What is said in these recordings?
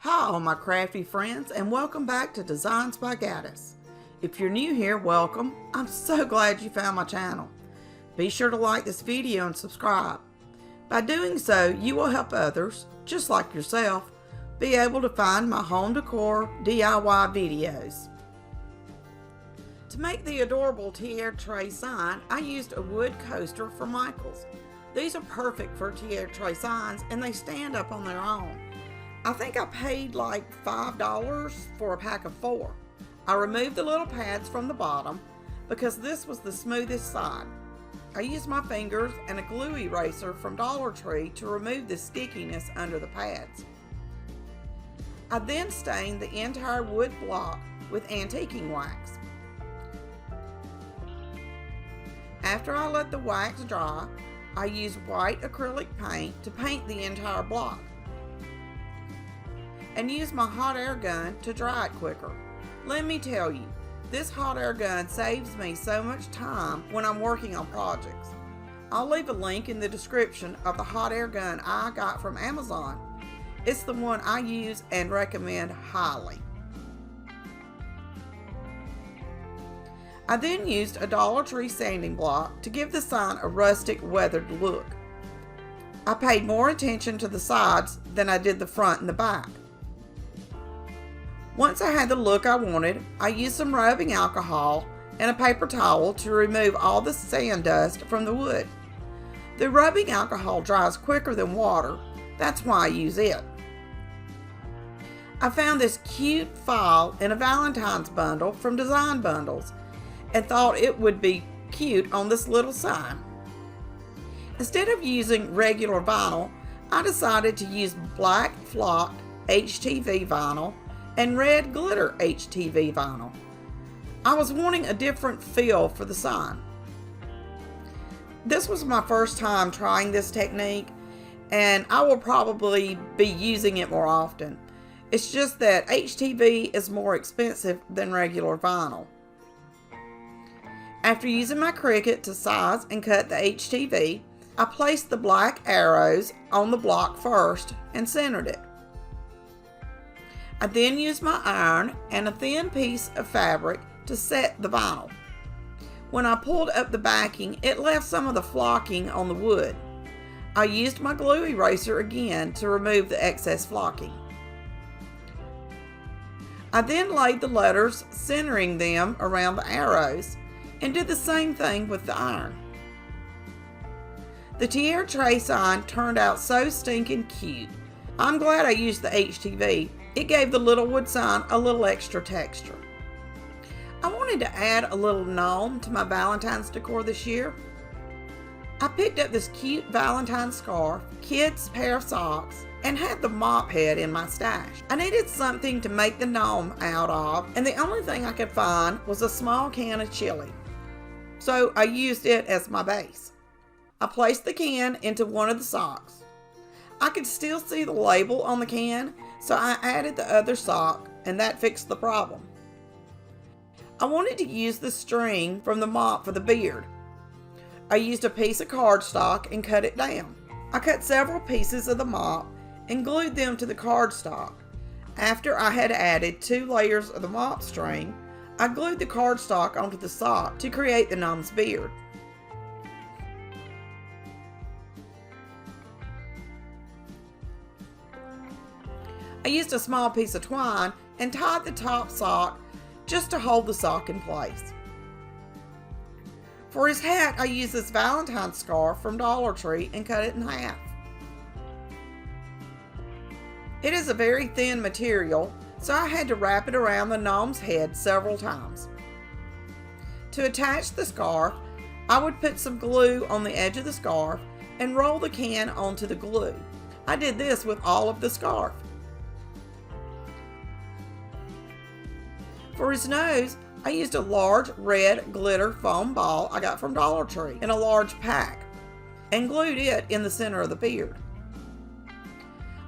Hi all my crafty friends, and welcome back to Designs by Gaddis. If you're new here, welcome. I'm so glad you found my channel. Be sure to like this video and subscribe. By doing so, you will help others, just like yourself, be able to find my home decor DIY videos. To make the adorable tiered tray sign, I used a wood coaster from Michaels. These are perfect for tiered tray signs and they stand up on their own. I think I paid like $5 for a pack of 4. I removed the little pads from the bottom because this was the smoothest side. I used my fingers and a glue eraser from Dollar Tree to remove the stickiness under the pads. I then stained the entire wood block with antiquing wax. After I let the wax dry, I used white acrylic paint to paint the entire block and use my hot air gun to dry it quicker. Let me tell you, this hot air gun saves me so much time when I'm working on projects. I'll leave a link in the description of the hot air gun I got from Amazon. It's the one I use and recommend highly. I then used a Dollar Tree sanding block to give the sign a rustic, weathered look. I paid more attention to the sides than I did the front and the back. Once I had the look I wanted, I used some rubbing alcohol and a paper towel to remove all the sand dust from the wood. The rubbing alcohol dries quicker than water, that's why I use it. I found this cute file in a Valentine's bundle from Design Bundles and thought it would be cute on this little sign. Instead of using regular vinyl, I decided to use black Flocked HTV vinyl and red Glitter HTV vinyl. I was wanting a different feel for the sign. This was my first time trying this technique, and I will probably be using it more often. It's just that HTV is more expensive than regular vinyl. After using my Cricut to size and cut the HTV, I placed the black arrows on the block first and centered it. I then used my iron and a thin piece of fabric to set the vinyl. When I pulled up the backing, it left some of the flocking on the wood. I used my glue eraser again to remove the excess flocking. I then laid the letters, centering them around the arrows, and did the same thing with the iron. The tiered tray sign turned out so stinking cute. I'm glad I used the HTV. It gave the little wood sign a little extra texture. I wanted to add a little gnome to my Valentine's decor this year. I picked up this cute Valentines Scarf, kids' pair of socks, and had the Mop Head in my stash. I needed something to make the gnome out of, and the only thing I could find was a small can of chili. So I used it as my base. I placed the can into one of the socks. I could still see the label on the can, so I added the other sock, and that fixed the problem. I wanted to use the string from the mop for the beard. I used a piece of cardstock and cut it down. I cut several pieces of the mop and glued them to the cardstock. After I had added 2 layers of the mop string, I glued the cardstock onto the sock to create the gnome's beard. I used a small piece of twine and tied the top sock just to hold the sock in place. For his hat, I used this Valentines Scarf from Dollar Tree and cut it in half. It is a very thin material, so I had to wrap it around the gnome's head several times. To attach the scarf, I would put some glue on the edge of the scarf and roll the can onto the glue. I did this with all of the scarf. For his nose, I used a large red glitter foam ball I got from Dollar Tree in a large pack and glued it in the center of the beard.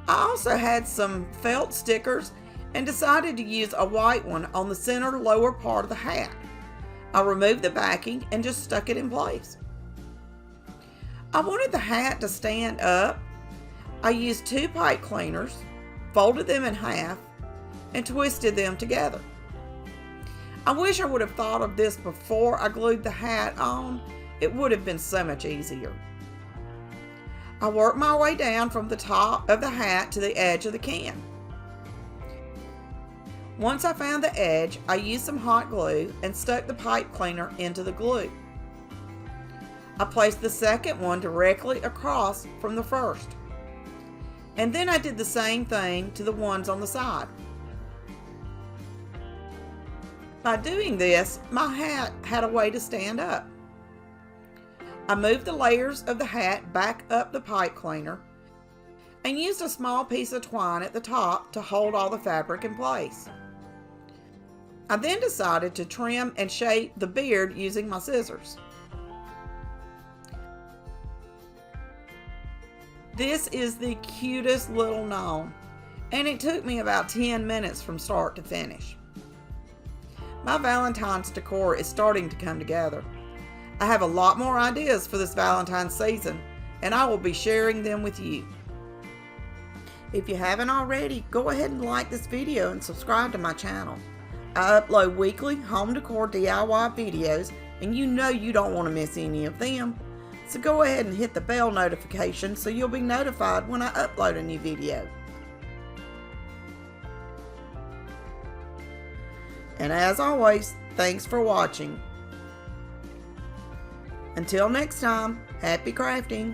I also had some felt stickers and decided to use a white one on the center lower part of the hat. I removed the backing and just stuck it in place. I wanted the hat to stand up. I used 2 pipe cleaners, folded them in half, and twisted them together. I wish I would have thought of this before I glued the hat on. It would have been so much easier. I worked my way down from the top of the hat to the edge of the can. Once I found the edge, I used some hot glue and stuck the pipe cleaner into the glue. I placed the second one directly across from the first. And then I did the same thing to the ones on the side. By doing this, my hat had a way to stand up. I moved the layers of the hat back up the pipe cleaner and used a small piece of twine at the top to hold all the fabric in place. I then decided to trim and shape the beard using my scissors. This is the cutest little gnome, and it took me about 10 minutes from start to finish. My Valentine's decor is starting to come together. I have a lot more ideas for this Valentine's season, and I will be sharing them with you. If you haven't already, go ahead and like this video and subscribe to my channel. I upload weekly home decor DIY videos, and you know you don't want to miss any of them. So go ahead and hit the bell notification so you'll be notified when I upload a new video. And as always, thanks for watching. Until next time, happy crafting!